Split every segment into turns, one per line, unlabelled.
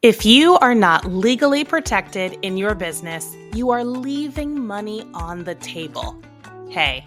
If you are not legally protected in your business, you are leaving money on the table. Hey,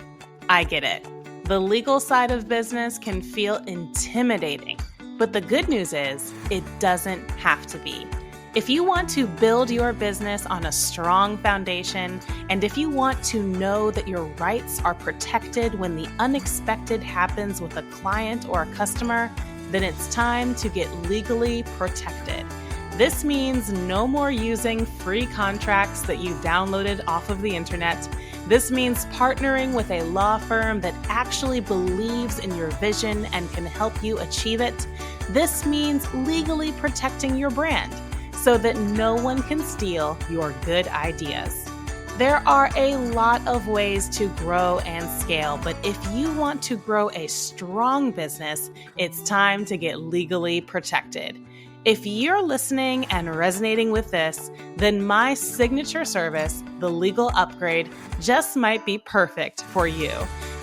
I get it. The legal side of business can feel intimidating, but the good news is it doesn't have to be. If you want to build your business on a strong foundation, and if you want to know that your rights are protected when the unexpected happens with a client or a customer, then it's time to get legally protected. This means no more using free contracts that you downloaded off of the internet. This means partnering with a law firm that actually believes in your vision and can help you achieve it. This means legally protecting your brand so that no one can steal your good ideas. There are a lot of ways to grow and scale, but if you want to grow a strong business, it's time to get legally protected. If you're listening and resonating with this, then my signature service, the Legal Upgrade, just might be perfect for you.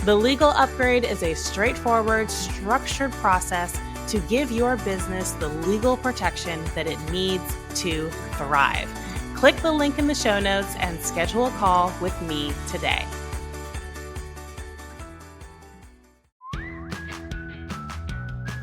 The Legal Upgrade is a straightforward, structured process to give your business the legal protection that it needs to thrive. Click the link in the show notes and schedule a call with me today.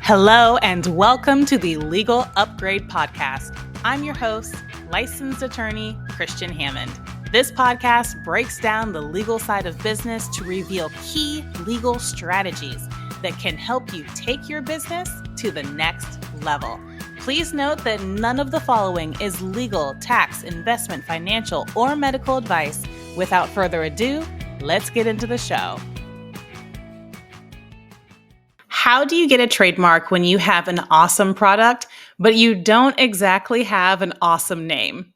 Hello and welcome to the Legal Upgrade Podcast. I'm your host, licensed attorney Christian Hammond. This podcast breaks down the legal side of business to reveal key legal strategies that can help you take your business to the next level. Please note that none of the following is legal, tax, investment, financial, or medical advice. Without further ado, let's get into the show. How do you get a trademark when you have an awesome product, but you don't exactly have an awesome name?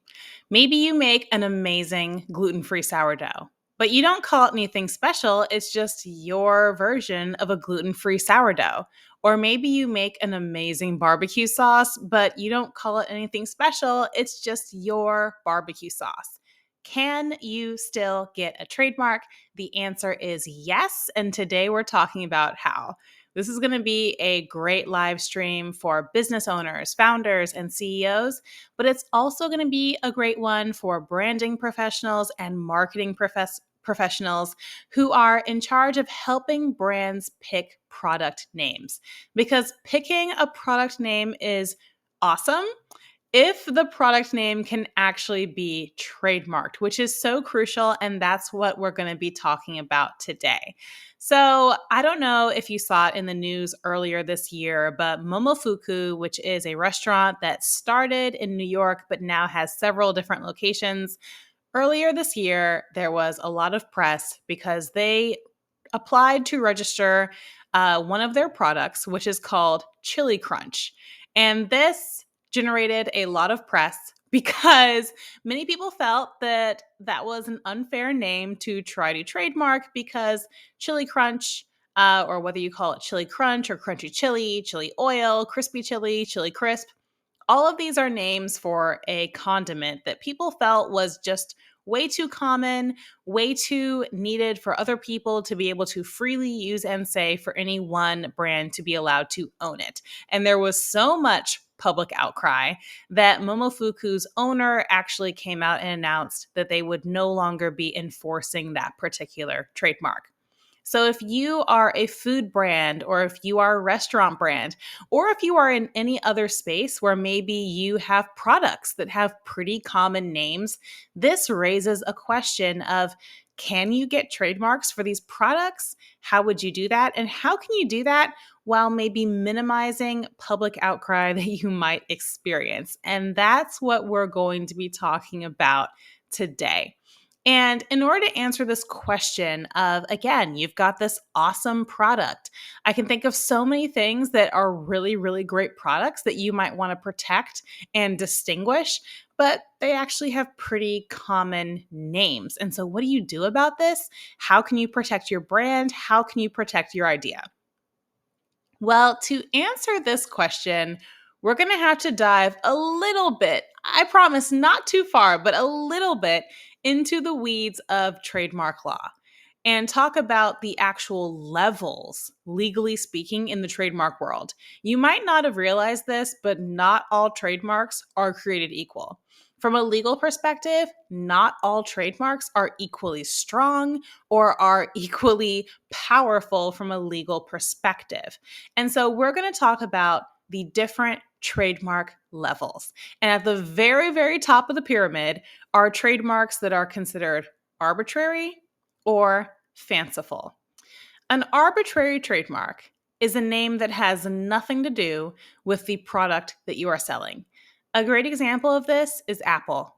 Maybe you make an amazing gluten-free sourdough, but you don't call it anything special. It's just your version of a gluten-free sourdough. Or maybe you make an amazing barbecue sauce, but you don't call it anything special. It's just your barbecue sauce. Can you still get a trademark? The answer is yes, and today we're talking about how. This is going to be a great live stream for business owners, founders, and CEOs, but it's also going to be a great one for branding professionals and marketing professionals who are in charge of helping brands pick product names. Because picking a product name is awesome if the product name can actually be trademarked, which is so crucial, and that's what we're going to be talking about today. So I don't know if you saw it in the news earlier this year, but Momofuku, which is a restaurant that started in New York but now has several different locations, earlier this year there was a lot of press because they applied to register one of their products, which is called Chili Crunch. And this generated a lot of press because many people felt that that was an unfair name to try to trademark because Chili Crunch, or whether you call it Chili Crunch or Crunchy Chili, Chili Oil, Crispy Chili, Chili Crisp, all of these are names for a condiment that people felt was just way too common, way too needed for other people to be able to freely use and say for any one brand to be allowed to own it. And there was so much public outcry that Momofuku's owner actually came out and announced that they would no longer be enforcing that particular trademark. So if you are a food brand, or if you are a restaurant brand, or if you are in any other space where maybe you have products that have pretty common names, this raises a question of, can you get trademarks for these products? How would you do that? And how can you do that while maybe minimizing public outcry that you might experience? And that's what we're going to be talking about today. And in order to answer this question of, again, you've got this awesome product, I can think of so many things that are really, really great products that you might want to protect and distinguish, but they actually have pretty common names. And so what do you do about this? How can you protect your brand? How can you protect your idea? Well, to answer this question, we're going to have to dive a little bit, I promise not too far, but a little bit into the weeds of trademark law. and talk about the actual levels, legally speaking, in the trademark world. You might not have realized this, but not all trademarks are created equal. From a legal perspective, not all trademarks are equally strong or are equally powerful from a legal perspective. And so we're going to talk about the different trademark levels. And at the very, very top of the pyramid are trademarks that are considered arbitrary or fanciful. An arbitrary trademark is a name that has nothing to do with the product that you are selling. A great example of this is Apple.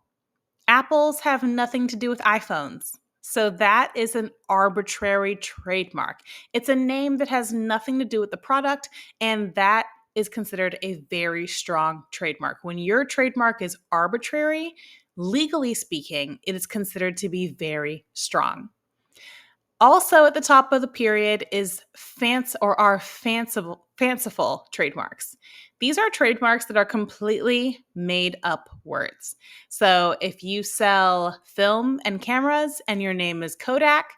Apples have nothing to do with iPhones. So that is an arbitrary trademark. It's a name that has nothing to do with the product, and that is considered a very strong trademark. When your trademark is arbitrary, legally speaking, it is considered to be very strong. Also at the top of the period is fanciful trademarks. These are trademarks that are completely made up words. So if you sell film and cameras and your name is Kodak,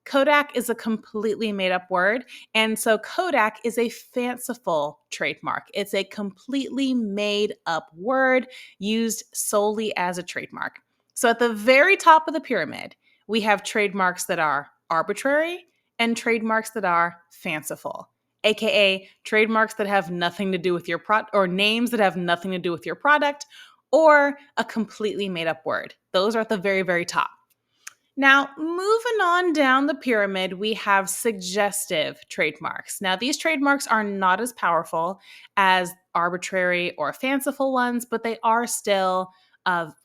Kodak is a completely made up word. And so Kodak is a fanciful trademark. It's a completely made up word used solely as a trademark. So at the very top of the pyramid, we have trademarks that are arbitrary and trademarks that are fanciful, aka trademarks that have nothing to do with your product, or names that have nothing to do with your product, or a completely made up word. Those are at the very, very top. Now, moving on down the pyramid, we have suggestive trademarks. Now, these trademarks are not as powerful as arbitrary or fanciful ones, but they are still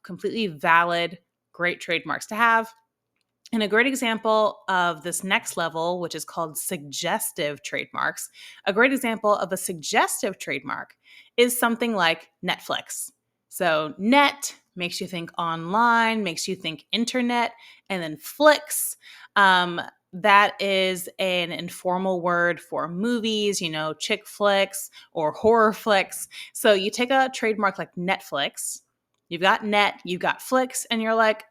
completely valid, great trademarks to have. And a great example of this next level, which is called suggestive trademarks, a great example of a suggestive trademark is something like Netflix. So, net makes you think online, makes you think internet, and then flicks. That is an informal word for movies, chick flicks or horror flicks. So, you take a trademark like Netflix, you've got net, you've got flicks, and you're like,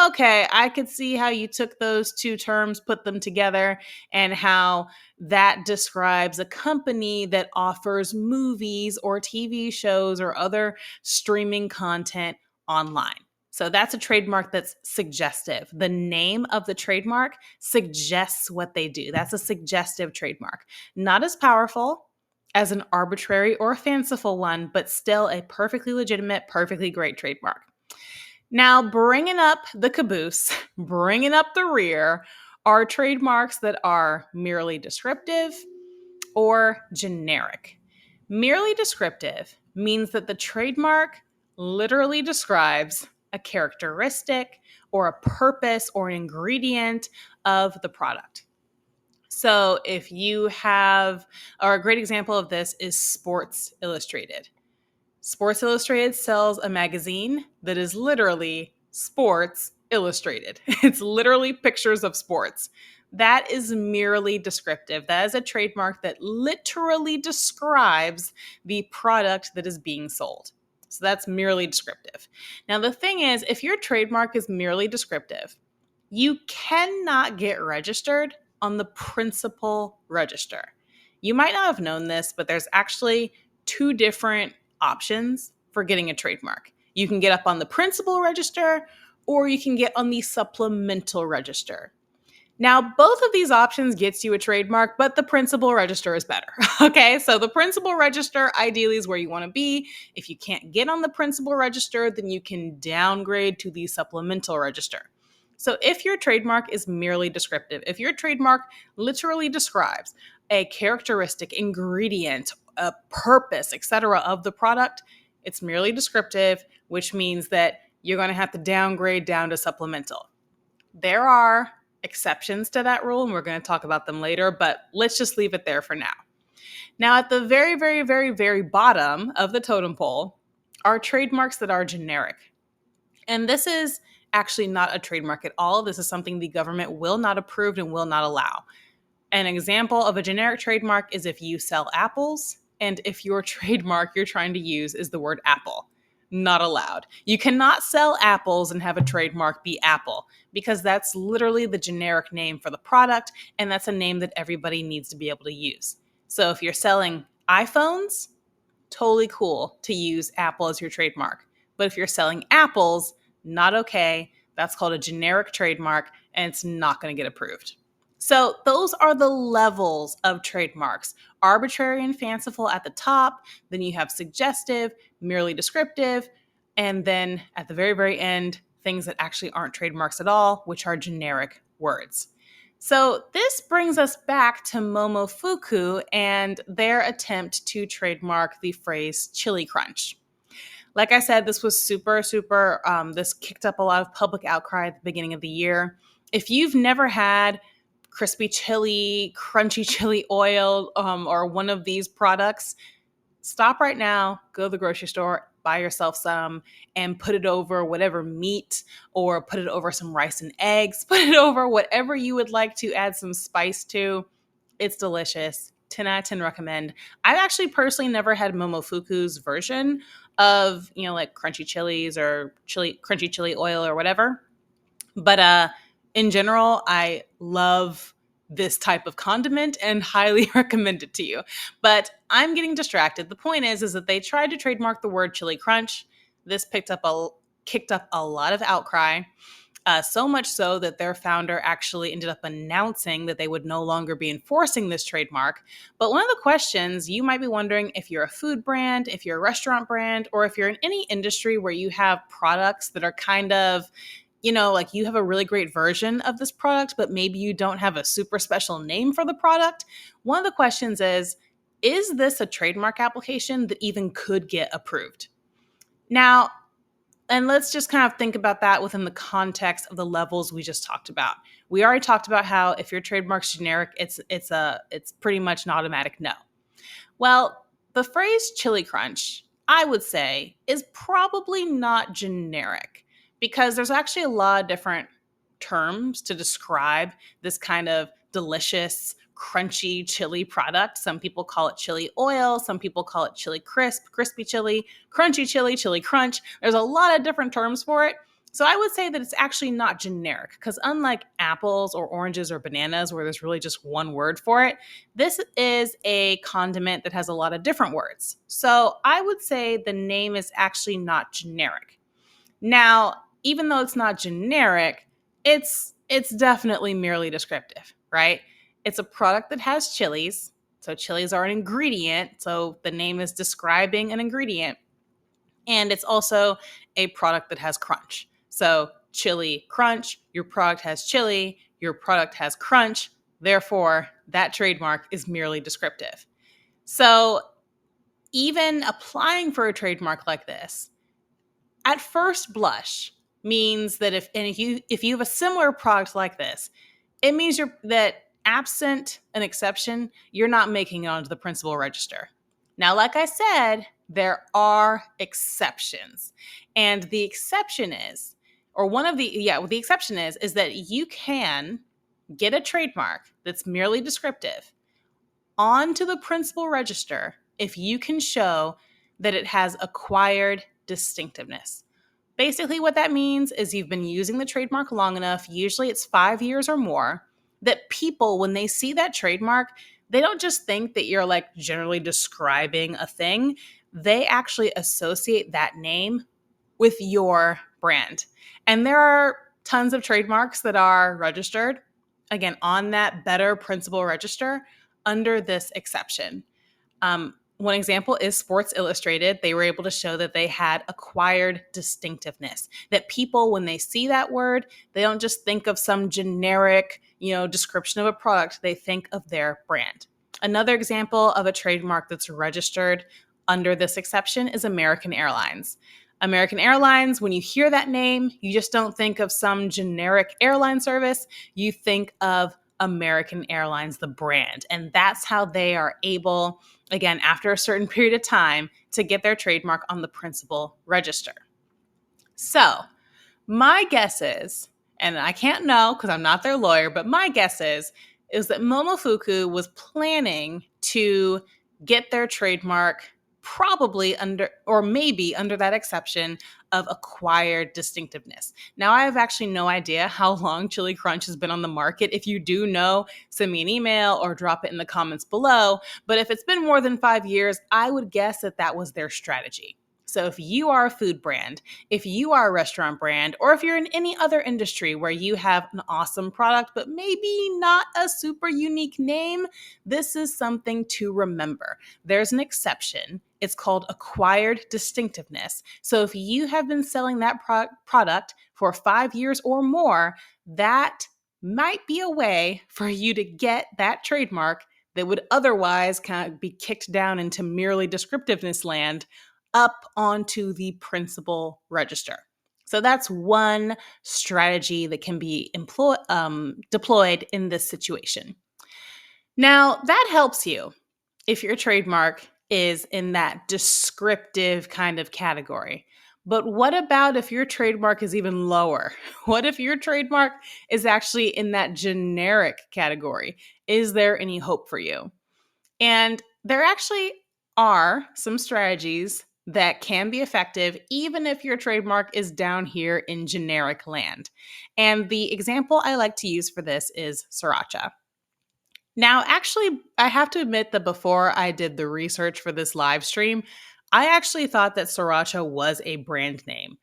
okay, I could see how you took those two terms, put them together, and how that describes a company that offers movies or TV shows or other streaming content online. So that's a trademark that's suggestive. The name of the trademark suggests what they do. That's a suggestive trademark. Not as powerful as an arbitrary or fanciful one, but still a perfectly legitimate, perfectly great trademark. Now, bringing up the caboose, bringing up the rear, are trademarks that are merely descriptive or generic. Merely descriptive means that the trademark literally describes a characteristic or a purpose or an ingredient of the product. So if you have, or a great example of this is Sports Illustrated. Sports Illustrated sells a magazine that is literally Sports Illustrated. It's literally pictures of sports. That is merely descriptive. That is a trademark that literally describes the product that is being sold. So that's merely descriptive. Now, the thing is, if your trademark is merely descriptive, you cannot get registered on the principal register. You might not have known this, but there's actually two different options for getting a trademark. You can get up on the principal register, or you can get on the supplemental register. Now, both of these options gets you a trademark, but the principal register is better. Okay, so the principal register ideally is where you want to be. If you can't get on the principal register, then you can downgrade to the supplemental register. So if your trademark is merely descriptive, if your trademark literally describes a characteristic, ingredient, a purpose, etc. of the product, it's merely descriptive, which means that you're going to have to downgrade down to supplemental. There are exceptions to that rule, and we're going to talk about them later, but let's just leave it there for now. Now, at the very, very, very, very bottom of the totem pole are trademarks that are generic. And this is actually not a trademark at all. This is something the government will not approve and will not allow. An example of a generic trademark is if you sell apples, and if your trademark you're trying to use is the word apple. Not allowed. You cannot sell apples and have a trademark be apple because that's literally the generic name for the product, and that's a name that everybody needs to be able to use. So if you're selling iPhones, totally cool to use Apple as your trademark. But if you're selling apples, not okay. That's called a generic trademark and it's not going to get approved. So those are the levels of trademarks. Arbitrary and fanciful at the top, then you have suggestive, merely descriptive, and then at the very, very end, things that actually aren't trademarks at all, which are generic words. So this brings us back to Momofuku and their attempt to trademark the phrase chili crunch. Like I said, this was super, this kicked up a lot of public outcry at the beginning of the year. If you've never had crispy chili, crunchy chili oil, or one of these products, stop right now, go to the grocery store, buy yourself some, and put it over whatever meat, or put it over some rice and eggs, put it over whatever you would like to add some spice to. It's delicious. 10 out of 10 recommend. I've actually personally never had Momofuku's version of, like crunchy chilies or crunchy chili oil or whatever. But in general, I love this type of condiment and highly recommend it to you. But I'm getting distracted. The point is that they tried to trademark the word chili crunch. This kicked up a lot of outcry. So much so that their founder actually ended up announcing that they would no longer be enforcing this trademark. But one of the questions you might be wondering, if you're a food brand, if you're a restaurant brand, or if you're in any industry where you have products that are kind of, like you have a really great version of this product, but maybe you don't have a super special name for the product. One of the questions is this a trademark application that even could get approved? Now, and let's just kind of think about that within the context of the levels we just talked about. We already talked about how if your trademark's generic, it's pretty much an automatic no. Well, the phrase chili crunch, I would say, is probably not generic because there's actually a lot of different terms to describe this kind of delicious, crunchy chili product. Some people call it chili oil. Some people call it chili crisp, crispy chili, crunchy chili, chili crunch. There's a lot of different terms for it. So I would say that it's actually not generic because unlike apples or oranges or bananas where there's really just one word for it, this is a condiment that has a lot of different words. So I would say the name is actually not generic. Now, even though it's not generic, it's definitely merely descriptive, right? It's a product that has chilies. So chilies are an ingredient. So the name is describing an ingredient. And it's also a product that has crunch. So chili crunch, your product has chili, your product has crunch. Therefore, that trademark is merely descriptive. So even applying for a trademark like this, at first blush, means that if you have a similar product like this, it means that absent an exception, you're not making it onto the principal register. Now, like I said, there are exceptions. And the exception is, the exception is that you can get a trademark that's merely descriptive onto the principal register if you can show that it has acquired distinctiveness. Basically, what that means is you've been using the trademark long enough, usually it's 5 years or more, that people, when they see that trademark, they don't just think that you're like generally describing a thing. They actually associate that name with your brand. And there are tons of trademarks that are registered, again, on that better principal register under this exception. One example is Sports Illustrated. They were able to show that they had acquired distinctiveness, that people, when they see that word, they don't just think of some generic, description of a product. They think of their brand. Another example of a trademark that's registered under this exception is American Airlines. American Airlines, when you hear that name, you just don't think of some generic airline service. You think of American Airlines, the brand. And that's how they are able, again, after a certain period of time, to get their trademark on the principal register. So my guess is, and I can't know because I'm not their lawyer, but my guess is that Momofuku was planning to get their trademark probably under, or maybe under, that exception of acquired distinctiveness. Now, I have actually no idea how long Chili Crunch has been on the market. If you do know, send me an email or drop it in the comments below. But if it's been more than 5 years, I would guess that that was their strategy. So if you are a food brand, if you are a restaurant brand, or if you're in any other industry where you have an awesome product, but maybe not a super unique name, this is something to remember. There's an exception. It's called acquired distinctiveness. So if you have been selling that product for 5 years or more, that might be a way for you to get that trademark that would otherwise kind of be kicked down into merely descriptiveness land up onto the principal register. So that's one strategy that can be deployed in this situation. Now, that helps you if your trademark is in that descriptive kind of category. But what about if your trademark is even lower? What if your trademark is actually in that generic category? Is there any hope for you? And there actually are some strategies that can be effective even if your trademark is down here in generic land. And the example I like to use for this is sriracha. Now, actually, I have to admit that before I did the research for this live stream, I actually thought that sriracha was a brand name.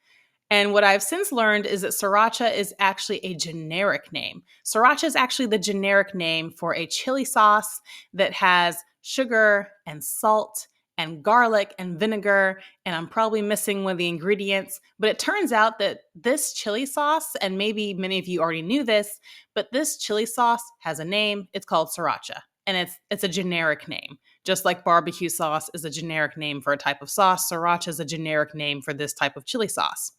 And what I've since learned is that sriracha is actually a generic name. Sriracha is actually the generic name for a chili sauce that has sugar and salt and garlic and vinegar. And I'm probably missing one of the ingredients. But it turns out that this chili sauce, and maybe many of you already knew this, but this chili sauce has a name. It's called sriracha. And it's a generic name. Just like barbecue sauce is a generic name for a type of sauce, sriracha is a generic name for this type of chili sauce,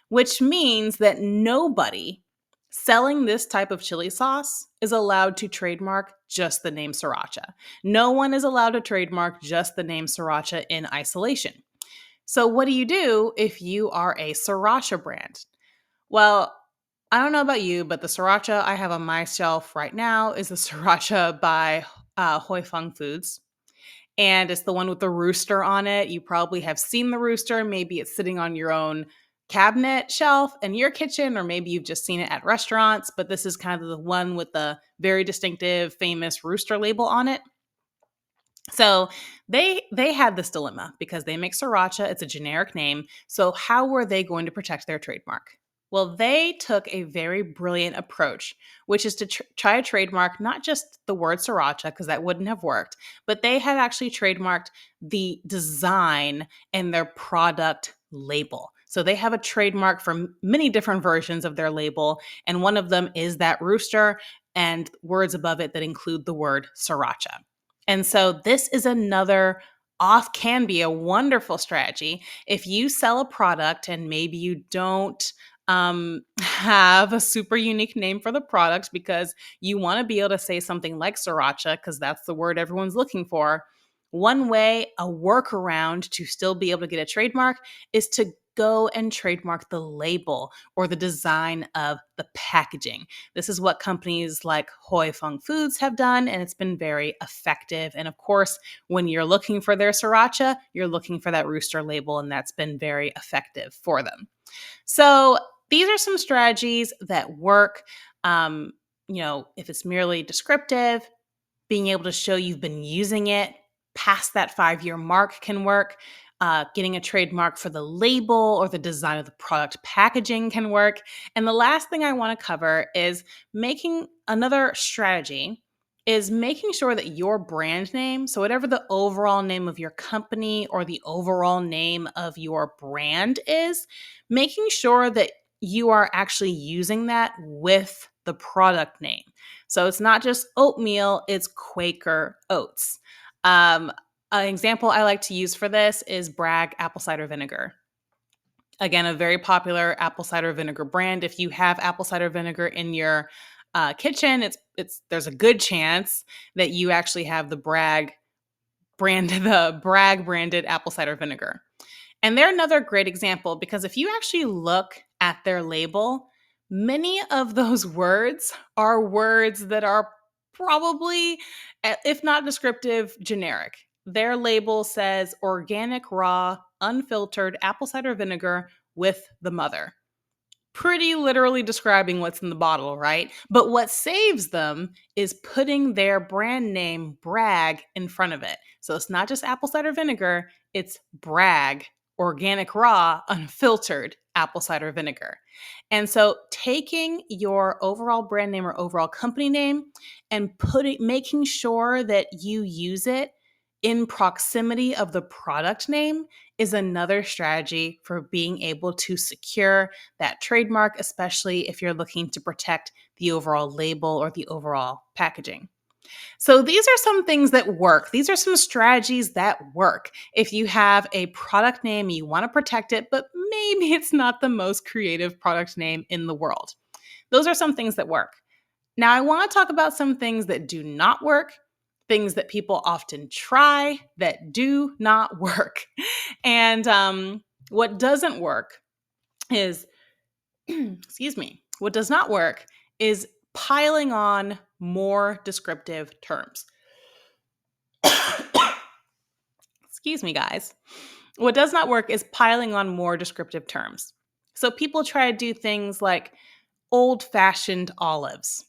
which means that nobody selling this type of chili sauce is allowed to trademark just the name sriracha. No one is allowed to trademark just the name sriracha in isolation. So what do you do if you are a sriracha brand? Well, I don't know about you, but the sriracha I have on my shelf right now is the sriracha by Hoi Fung Foods. And it's the one with the rooster on it. You probably have seen the rooster. Maybe it's sitting on your own cabinet shelf in your kitchen, or maybe you've just seen it at restaurants. But this is kind of the one with the very distinctive, famous rooster label on it. So they had this dilemma because they make sriracha. It's a generic name. So how were they going to protect their trademark? Well, they took a very brilliant approach, which is to try to trademark not just the word sriracha, because that wouldn't have worked, but they had actually trademarked the design and their product label. So they have a trademark for many different versions of their label, and one of them is that rooster and words above it that include the word sriracha. And so this is another can be a wonderful strategy if you sell a product and maybe you don't have a super unique name for the product because you want to be able to say something like sriracha because that's the word everyone's looking for. One way, a workaround to still be able to get a trademark is to go and trademark the label or the design of the packaging. This is what companies like Hoi Fung Foods have done, and it's been very effective. And of course, when you're looking for their sriracha, you're looking for that rooster label, and that's been very effective for them. So these are some strategies that work. If it's merely descriptive, being able to show you've been using it past that 5-year mark can work. Getting a trademark for the label or the design of the product packaging can work. And the last thing I want to cover is making another strategy is making sure that your brand name, so whatever the overall name of your company or the overall name of your brand is, making sure that you are actually using that with the product name. So it's not just oatmeal, it's Quaker Oats. An example I like to use for this is Bragg apple cider vinegar. Again, a very popular apple cider vinegar brand. If you have apple cider vinegar in your kitchen, there's a good chance that you actually have the Bragg branded apple cider vinegar. And they're another great example because if you actually look at their label, many of those words are words that are probably, if not descriptive, generic. their label says organic, raw, unfiltered apple cider vinegar with the mother. Pretty literally describing what's in the bottle, right? But what saves them is putting their brand name Bragg in front of it. So it's not just apple cider vinegar, it's Bragg, organic, raw, unfiltered apple cider vinegar. And so taking your overall brand name or overall company name and making sure that you use it in proximity of the product name is another strategy for being able to secure that trademark, especially if you're looking to protect the overall label or the overall packaging. So these are some things that work. These are some strategies that work. If you have a product name, you want to protect it, but maybe it's not the most creative product name in the world. Those are some things that work. Now, I want to talk about some things that do not work, things that people often try that do not work. And what doesn't work is excuse me, what does not work is piling on more descriptive terms. Excuse me, guys. What does not work is piling on more descriptive terms. So people try to do things like old fashioned olives.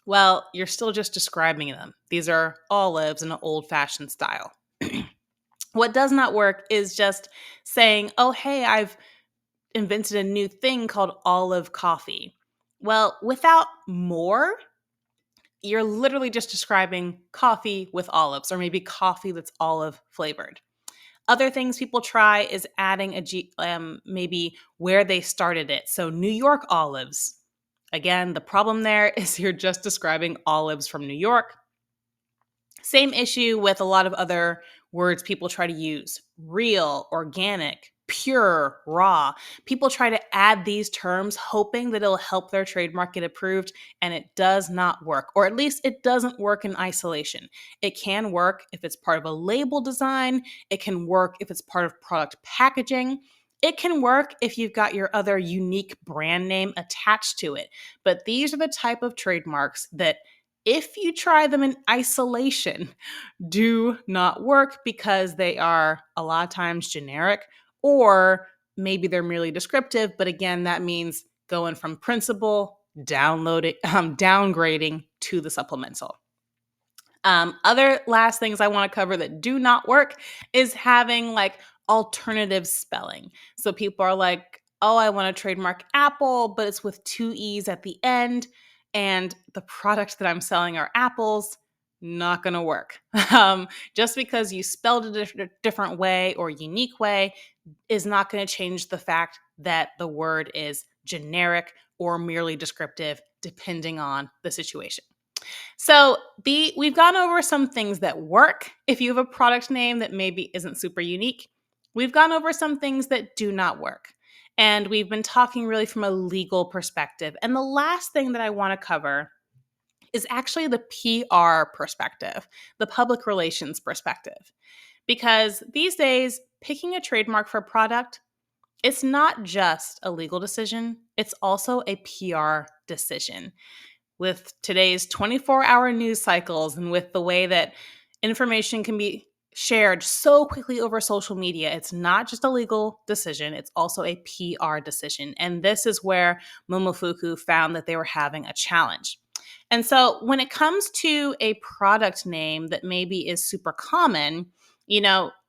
Well, you're still just describing them. These are olives in an old fashioned style. What does not work is just saying, oh, hey, I've invented a new thing called olive coffee. Well, without more, you're literally just describing coffee with olives, or maybe coffee that's olive flavored. Other things people try is adding maybe where they started it. So New York olives. Again, the problem there is you're just describing olives from New York. Same issue with a lot of other words people try to use: real, organic, pure, raw. People try to add these terms hoping that it'll help their trademark get approved, and it does not work, or at least it doesn't work in isolation. It can work if it's part of a label design, it can work if it's part of product packaging. It can work if you've got your other unique brand name attached to it. But these are the type of trademarks that if you try them in isolation, do not work because they are a lot of times generic, or maybe they're merely descriptive. But again, that means going from principal, downgrading to the supplemental. Other last things I want to cover that do not work is having like alternative spelling. So people are like, oh, I want to trademark Apple, but it's with two E's at the end. And the product that I'm selling are apples. Not going to work. Just because you spelled it a different way or unique way is not going to change the fact that the word is generic or merely descriptive, depending on the situation. So we've gone over some things that work if you have a product name that maybe isn't super unique. We've gone over some things that do not work. And we've been talking really from a legal perspective. And the last thing that I want to cover is actually the PR perspective, the public relations perspective. Because these days, picking a trademark for a product, it's not just a legal decision, it's also a PR decision. With today's 24-hour news cycles and with the way that information can be shared so quickly over social media, it's not just a legal decision, it's also a PR decision. And this is where Momofuku found that they were having a challenge. And so when it comes to a product name that maybe is super common,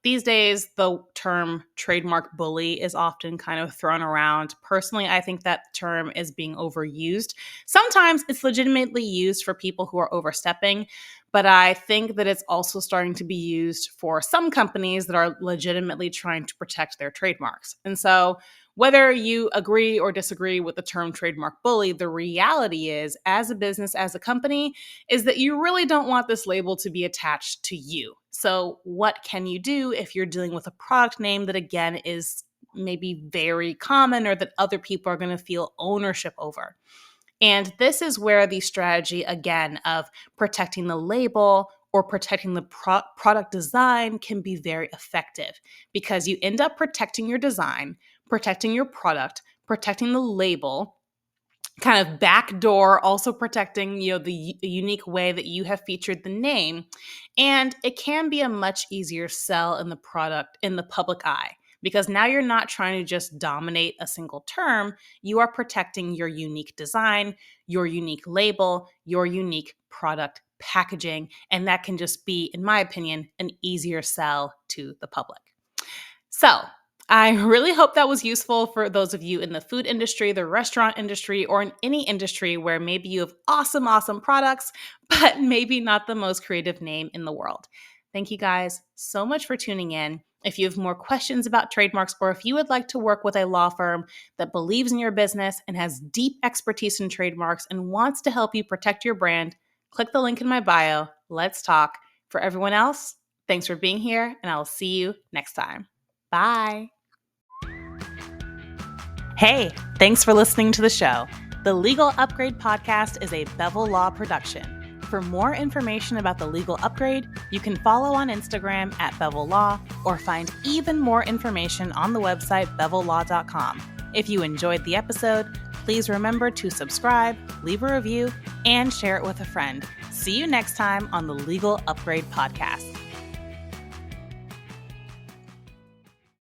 these days the term trademark bully is often kind of thrown around. Personally, I think that term is being overused. Sometimes it's legitimately used for people who are overstepping, but I think that it's also starting to be used for some companies that are legitimately trying to protect their trademarks. And so whether you agree or disagree with the term trademark bully, the reality is, as a business, as a company, is that you really don't want this label to be attached to you. So what can you do if you're dealing with a product name that, again, is maybe very common or that other people are going to feel ownership over? And this is where the strategy, again, of protecting the label or protecting the product design can be very effective, because you end up protecting your design, protecting your product, protecting the label, kind of backdoor, also protecting, the unique way that you have featured the name. And it can be a much easier sell in the product in the public eye because now you're not trying to just dominate a single term. You are protecting your unique design, your unique label, your unique product packaging. And that can just be, in my opinion, an easier sell to the public. So, I really hope that was useful for those of you in the food industry, the restaurant industry, or in any industry where maybe you have awesome products, but maybe not the most creative name in the world. Thank you guys so much for tuning in. If you have more questions about trademarks, or if you would like to work with a law firm that believes in your business and has deep expertise in trademarks and wants to help you protect your brand, click the link in my bio. Let's talk. For everyone else, thanks for being here, and I'll see you next time. Bye. Hey, thanks for listening to the show. The Legal Upgrade Podcast is a Bevel Law production. For more information about the Legal Upgrade, you can follow on Instagram at Bevel Law or find even more information on the website bevellaw.com. If you enjoyed the episode, please remember to subscribe, leave a review, and share it with a friend. See you next time on the Legal Upgrade Podcast.